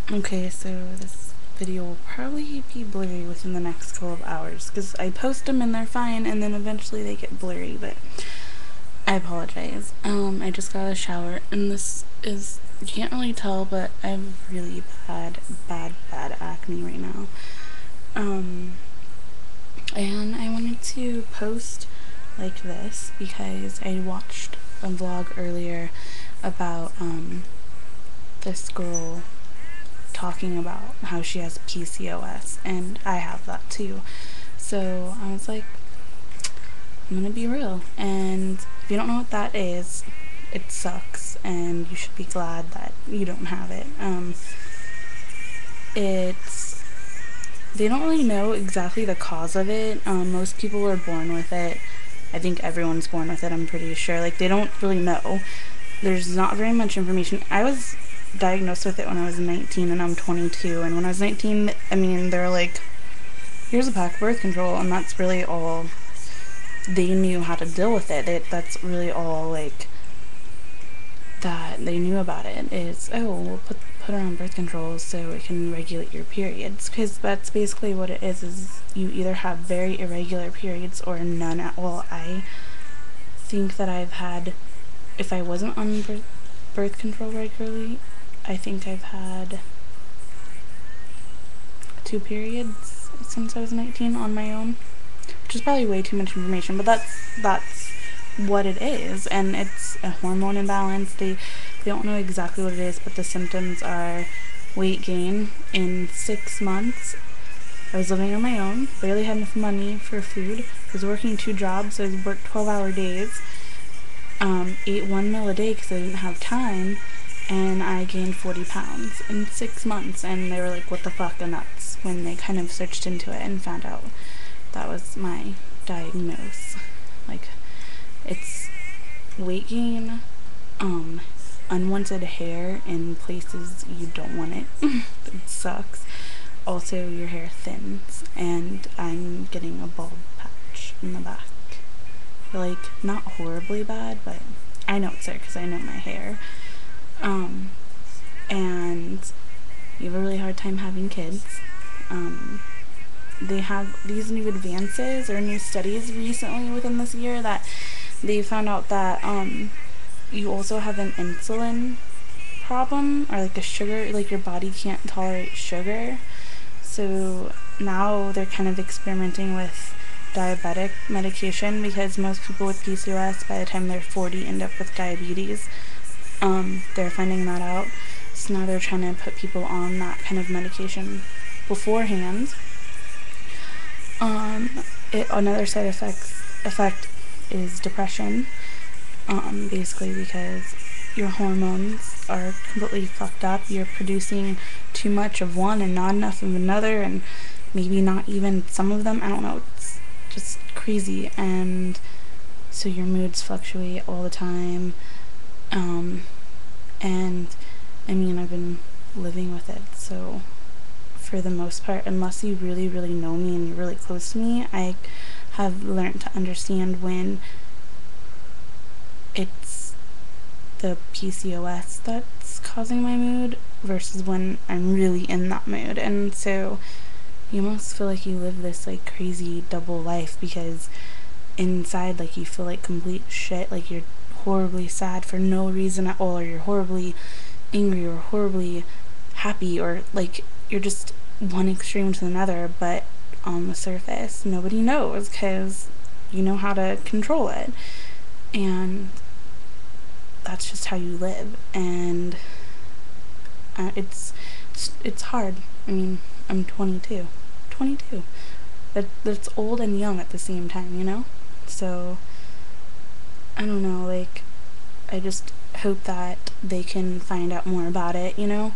Okay, so this video will probably be blurry within the next couple of hours because I post them and they're fine, and then eventually they get blurry, but I apologize. I just got out of the shower, and this is, you can't really tell, but I have really bad acne right now. And I wanted to post like this because I watched a vlog earlier about, this girl talking about how she has P.C.O.S, and I have that too. So I was like, I'm gonna be real, and if you don't know what that is, it sucks, and you should be glad that you don't have it. It's, they don't really know exactly the cause of it. Most people are born with it. I think everyone's born with it, I'm pretty sure. Like, they don't really know. There's not very much information. I was diagnosed with it when I was 19, and I'm 22, and when I was 19, I mean, they're like, here's a pack of birth control, and that's really all they knew how to deal with it. That's really all, like, that they knew about it is, oh, we'll put her on birth control so it can regulate your periods, because that's basically what it is you either have very irregular periods or none at all. I think that I've had, if I wasn't on birth control regularly, I think I've had 2 periods since I was 19 on my own, which is probably way too much information, but that's what it is, and it's a hormone imbalance. They don't know exactly what it is, but the symptoms are weight gain in 6 months. I was living on my own, barely had enough money for food, I was working 2 jobs, I worked 12-hour days, ate 1 meal a day because I didn't have time, and I gained 40 pounds in 6 months, and they were like, what the fuck, and that's when they kind of searched into it and found out that was my diagnosis. Like, it's weight gain, unwanted hair in places you don't want it. It sucks. Also, your hair thins, and I'm getting a bald patch in the back. Like, not horribly bad, but I know it's there because I know my hair. And you have a really hard time having kids. They have these new advances or new studies recently within this year that they found out that you also have an insulin problem, or like a sugar, like your body can't tolerate sugar. So now they're kind of experimenting with diabetic medication, because most people with PCOS by the time they're 40 end up with diabetes. They're finding that out, so now they're trying to put people on that kind of medication beforehand. Another side effect is depression, basically because your hormones are completely fucked up. You're producing too much of one and not enough of another, and maybe not even some of them. I don't know, it's just crazy, and so your moods fluctuate all the time. And I mean, I've been living with it, so for the most part, unless you really know me and you're really close to me, I have learned to understand when it's the PCOS that's causing my mood versus when I'm really in that mood. And so you almost feel like you live this like crazy double life, because inside, like, you feel like complete shit, like you're horribly sad for no reason at all, or you're horribly angry or horribly happy, or like you're just one extreme to another, but on the surface nobody knows because you know how to control it, and that's just how you live. And it's hard. I mean, I'm 22. That's old and young at the same time, you know? So I don't know, like, I just hope that they can find out more about it, you know?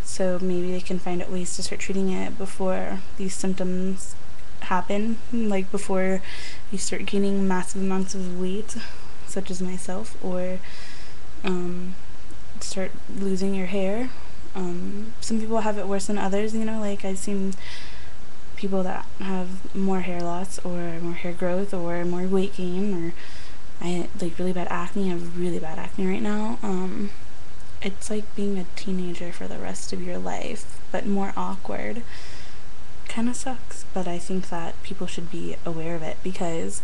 So maybe they can find out ways to start treating it before these symptoms happen, like before you start gaining massive amounts of weight, such as myself, or start losing your hair. Some people have it worse than others, you know? Like, I've seen people that have more hair loss or more hair growth or more weight gain, or I like really bad acne. I have really bad acne right now. it's like being a teenager for the rest of your life, but more awkward. Kind of sucks, but I think that people should be aware of it because,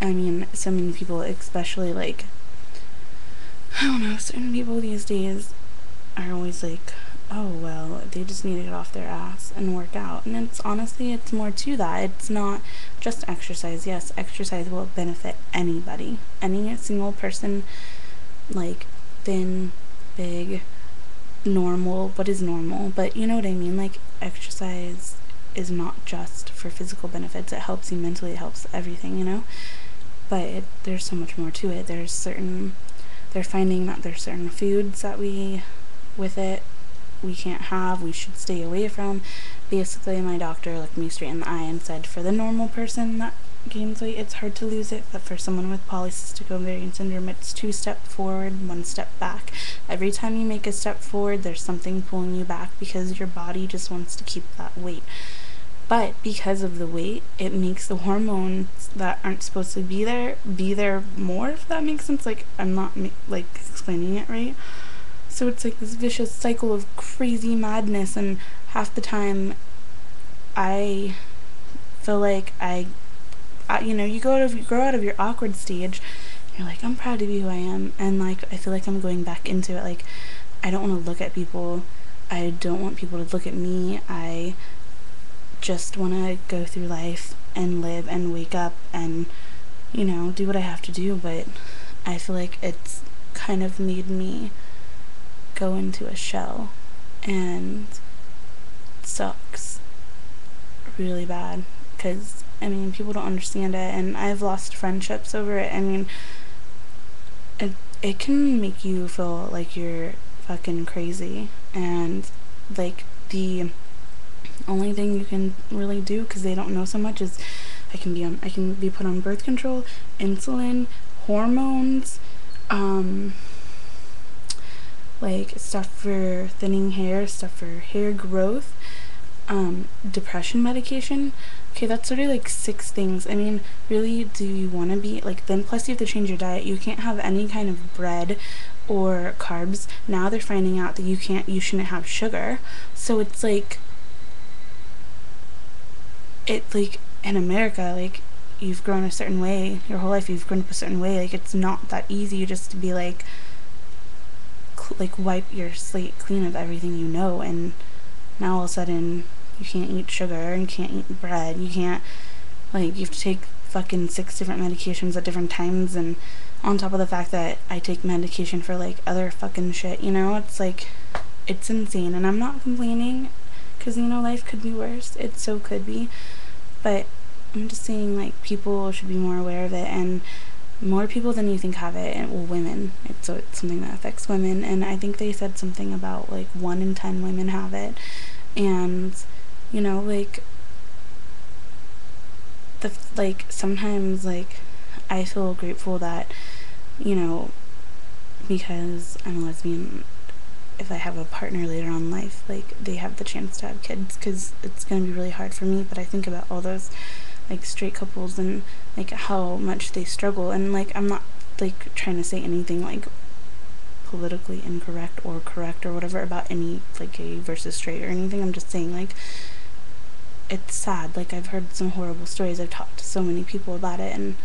I mean, so many people, especially like, I don't know, certain people these days are always like, oh, well, they just need to get off their ass and work out. And it's honestly, it's more to that. It's not just exercise. Yes, exercise will benefit anybody, any single person, like thin, big, normal, what is normal, but you know what I mean, like exercise is not just for physical benefits. It helps you mentally, it helps everything, you know, but there's so much more to it. They're finding that there's certain foods that with it we can't have, we should stay away from. Basically, my doctor looked me straight in the eye and said, for the normal person that gains weight, it's hard to lose it, but for someone with polycystic ovarian syndrome, it's 2 steps forward, 1 step back. Every time you make a step forward, there's something pulling you back because your body just wants to keep that weight. But because of the weight, it makes the hormones that aren't supposed to be there more, if that makes sense. Like, I'm not like explaining it right. So it's like this vicious cycle of crazy madness, and half the time I feel like you know, you grow out of your awkward stage. You're like, I'm proud to be who I am, and like I feel like I'm going back into it. Like, I don't want to look at people. I don't want people to look at me. I just want to go through life and live and wake up and, you know, do what I have to do. But I feel like it's kind of made me go into a shell, and it sucks really bad because, I mean, people don't understand it, and I've lost friendships over it. I mean, it can make you feel like you're fucking crazy, and like the only thing you can really do, because they don't know so much, is I can be put on birth control, insulin, hormones, like stuff for thinning hair, stuff for hair growth, depression medication. Okay, that's sort of like 6 things. I mean, really, do you want to be like, then plus you have to change your diet. You can't have any kind of bread or carbs. Now they're finding out that you shouldn't have sugar. So it's like in America, like, you've grown a certain way your whole life, you've grown up a certain way. Like, it's not that easy just to be like wipe your slate clean of everything you know, and now all of a sudden you can't eat sugar and can't eat bread. You can't, like, you have to take fucking 6 different medications at different times, and on top of the fact that I take medication for like other fucking shit, you know. It's like, it's insane, and I'm not complaining because, you know, life could be worse. It so could be, but I'm just saying, like, people should be more aware of it, and more people than you think have it, and well, women. It's something that affects women, and I think they said something about like 1 in 10 women have it, and, you know, like, sometimes, like, I feel grateful that, you know, because I'm a lesbian, if I have a partner later on in life, like, they have the chance to have kids, because it's gonna be really hard for me. But I think about all those like straight couples and like how much they struggle, and like, I'm not like trying to say anything like politically incorrect or correct or whatever about any like gay versus straight or anything. I'm just saying, like, it's sad. Like, I've heard some horrible stories. I've talked to so many people about it, and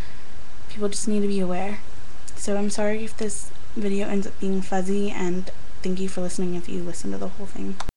people just need to be aware. So I'm sorry if this video ends up being fuzzy, and thank you for listening if you listen to the whole thing.